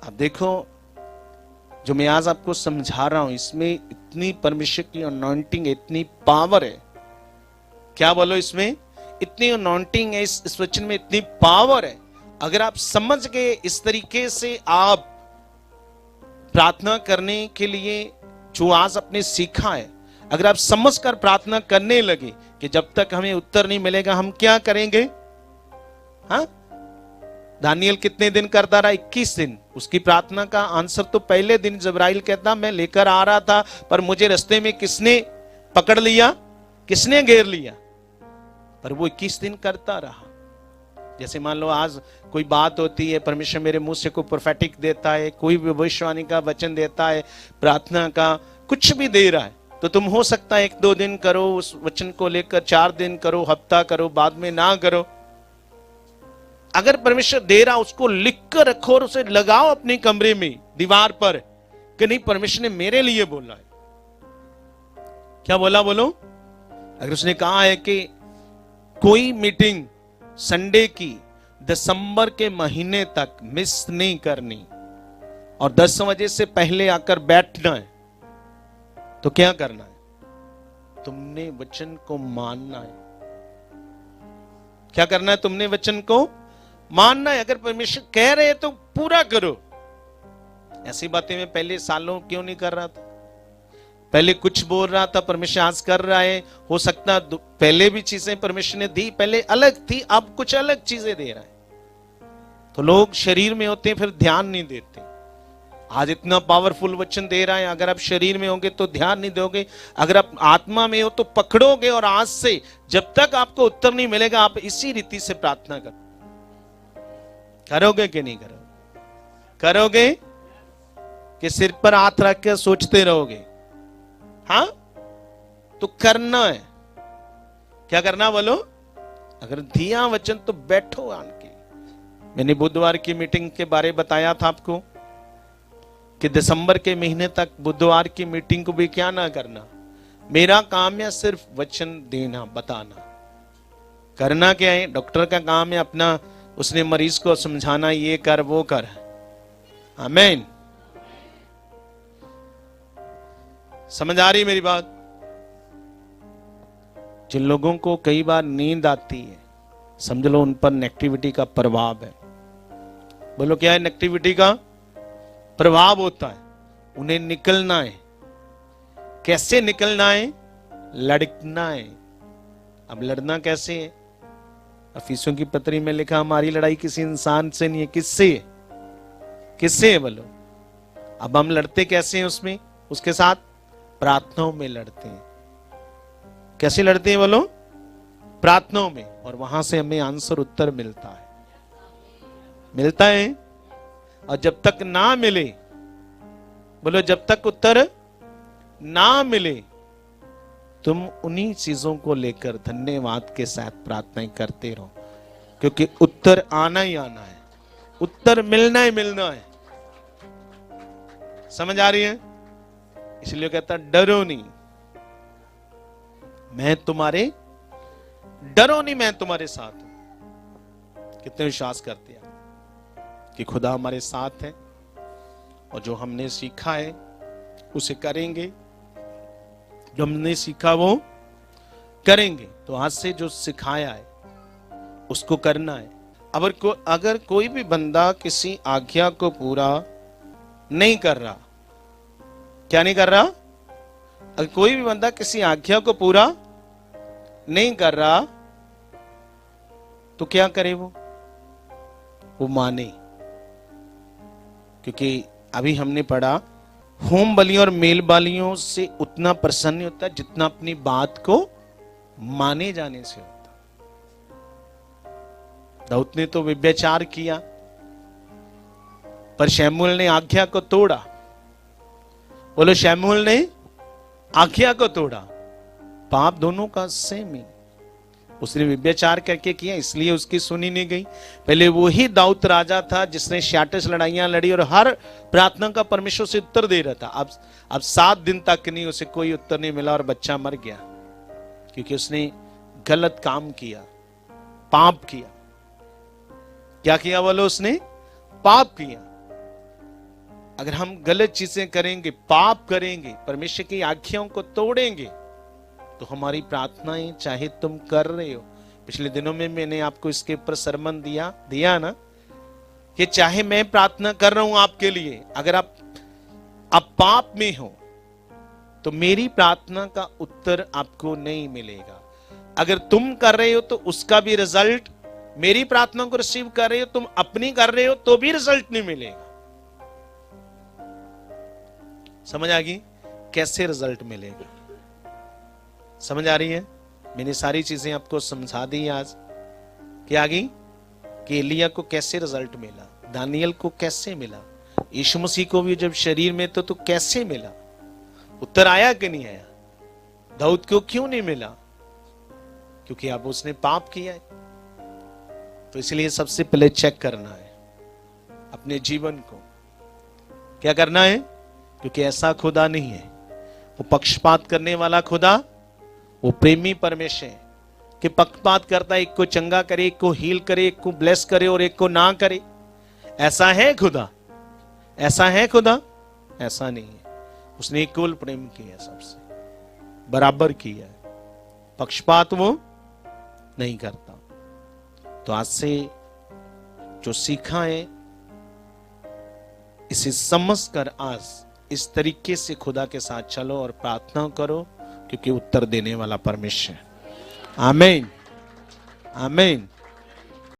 अब देखो जो मैं आज आपको समझा रहा हूं इसमें इतनी परमेश्वर की अनॉइंटिंग, इतनी पावर है, क्या बोलो, इसमें इतनी अनॉइंटिंग है, इस वचन में इतनी पावर है। अगर आप समझ गए इस तरीके से आप प्रार्थना करने के लिए जो आज आपने सीखा है, अगर आप समझकर प्रार्थना करने लगे कि जब तक हमें उत्तर नहीं मिलेगा हम क्या करेंगे। हाँ, दानियल कितने दिन करता रहा, 21 दिन। उसकी प्रार्थना का आंसर तो पहले दिन जबराइल कहता मैं लेकर आ रहा था पर मुझे रास्ते में किसने पकड़ लिया, किसने घेर लिया, पर वो 21 दिन करता रहा। जैसे मान लो आज कोई बात होती है, परमेश्वर मेरे मुंह से कोई प्रोफेटिक देता है, कोई भविष्यवाणी का वचन देता है, प्रार्थना का कुछ भी दे रहा है, तो तुम हो सकता है 1-2 दिन करो उस वचन को लेकर, 4 दिन करो, हफ्ता करो, बाद में ना करो। अगर परमेश्वर दे रहा उसको लिख कर रखो और उसे लगाओ अपने कमरे में दीवार पर कि नहीं परमेश्वर ने मेरे लिए बोला है। क्या बोला बोलो। अगर उसने कहा है कि कोई मीटिंग संडे की दिसंबर के महीने तक मिस नहीं करनी और 10 बजे से पहले आकर बैठना है, तो क्या करना है, तुमने वचन को मानना है। क्या करना है, तुमने वचन को मानना है। अगर परमेश्वर कह रहे हैं तो पूरा करो। ऐसी बातें मैं पहले सालों क्यों नहीं कर रहा था, पहले कुछ बोल रहा था, परमेश्वर आज कर रहा है। हो सकता पहले भी चीजें परमेश्वर ने दी, पहले अलग थी, अब कुछ अलग चीजें दे रहा है। तो लोग शरीर में होते हैं फिर ध्यान नहीं देते। आज इतना पावरफुल वचन दे रहा है, अगर आप शरीर में होंगे तो ध्यान नहीं दोगे, अगर आप आत्मा में हो तो पकड़ोगे। और आज से जब तक आपको उत्तर नहीं मिलेगा आप इसी रीति से प्रार्थना करोगे कि नहीं करोगे, करोगे कि सिर पर हाथ रख के सोचते रहोगे। हाँ, तो करना है। क्या करना बोलो। अगर दिया वचन तो बैठो आन के। मैंने बुधवार की मीटिंग के बारे बताया था आपको कि दिसंबर के महीने तक बुधवार की मीटिंग को भी क्या ना करना, मेरा काम है सिर्फ वचन देना, बताना। करना क्या है, डॉक्टर का काम है अपना, उसने मरीज को समझाना ये कर वो कर। आमीन। समझ आ रही मेरी बात। जिन लोगों को कई बार नींद आती है समझ लो उन पर नेगेटिविटी का प्रभाव है। बोलो क्या है, नेगेटिविटी का प्रभाव होता है। उन्हें निकलना है। कैसे निकलना है, लड़ना है। अब लड़ना कैसे है, अफीसों की पत्री में लिखा हमारी लड़ाई किसी इंसान से नहीं है, किससे है, किससे है बोलो। अब हम लड़ते कैसे हैं उसमें, उसके साथ प्रार्थनाओं में लड़ते हैं। कैसे लड़ते हैं बोलो, प्रार्थनाओं में। और वहां से हमें आंसर, उत्तर मिलता है, मिलता है। और जब तक ना मिले बोलो, जब तक उत्तर ना मिले तुम उन्हीं चीजों को लेकर धन्यवाद के साथ प्रार्थनाएं करते रहो, क्योंकि उत्तर आना ही आना है, उत्तर मिलना ही मिलना है। समझ आ रही है। इसलिए कहता डरो नहीं, मैं तुम्हारे, डरो नहीं मैं तुम्हारे साथ हूं। कितने विश्वास करते हैं कि खुदा हमारे साथ है और जो हमने सीखा है उसे करेंगे, जो हमने सीखा वो करेंगे। तो आज से जो सिखाया है उसको करना है। अगर कोई भी बंदा किसी आज्ञा को पूरा नहीं कर रहा क्या नहीं कर रहा? अगर कोई भी बंदा किसी आज्ञा को पूरा नहीं कर रहा तो क्या करे? वो माने। क्योंकि अभी हमने पढ़ा, होम बलियों और मेल बलियों से उतना प्रसन्न होता है जितना अपनी बात को माने जाने से होता। दाऊद ने तो व्यभिचार किया, पर शमूएल ने आज्ञा को तोड़ा। बोलो, शमूएल ने आज्ञा को तोड़ा। पाप दोनों का सेम ही। उसने व्यभिचार करके किया, इसलिए उसकी सुनी नहीं गई। पहले वो ही दाऊद राजा था जिसने 66 लड़ाइयां लड़ी और हर प्रार्थना का परमेश्वर से उत्तर दे रहा था। अब 7 दिन तक नहीं, उसे कोई उत्तर नहीं मिला और बच्चा मर गया, क्योंकि उसने गलत काम किया, पाप किया। क्या किया? बोलो, उसने पाप किया। अगर हम गलत चीजें करेंगे, पाप करेंगे, परमेश्वर की आज्ञाओं को तोड़ेंगे, तो हमारी प्रार्थनाएं चाहे तुम कर रहे हो, पिछले दिनों में मैंने आपको इसके ऊपर सरमन दिया ना, कि चाहे मैं प्रार्थना कर रहा हूं आपके लिए, अगर आप पाप में हो तो मेरी प्रार्थना का उत्तर आपको नहीं मिलेगा। अगर तुम कर रहे हो तो उसका भी रिजल्ट, मेरी प्रार्थना को रिसीव कर रहे हो, तुम अपनी कर रहे हो तो भी रिजल्ट नहीं मिलेगा। समझ आ गई? कैसे रिजल्ट मिलेगा? समझ आ रही है? मैंने सारी चीजें आपको समझा दी आज। क्या आ गई? कि एलिया को कैसे रिजल्ट मिला, दानियल को कैसे मिला, यीशु मसीह को भी जब शरीर में तो कैसे मिला, उत्तर आया कि नहीं आया? दाऊद को क्यों नहीं मिला? क्योंकि अब उसने पाप किया है। तो इसलिए सबसे पहले चेक करना है अपने जीवन को। क्या करना है? क्योंकि ऐसा खुदा नहीं है, वो पक्षपात करने वाला खुदा, वो प्रेमी परमेश्वर है कि पक्षपात करता है, एक को चंगा करे, एक को हील करे, एक को ब्लेस करे और एक को ना करे। ऐसा है खुदा? ऐसा है खुदा? ऐसा नहीं है। उसने इक्वल प्रेम किया, सबसे बराबर किया है, पक्षपात वो नहीं करता। तो आज से जो सीखा है इसे समझकर आज इस तरीके से खुदा के साथ चलो और प्रार्थना करो, क्योंकि उत्तर देने वाला परमेश्वर है। आमीन, आमीन।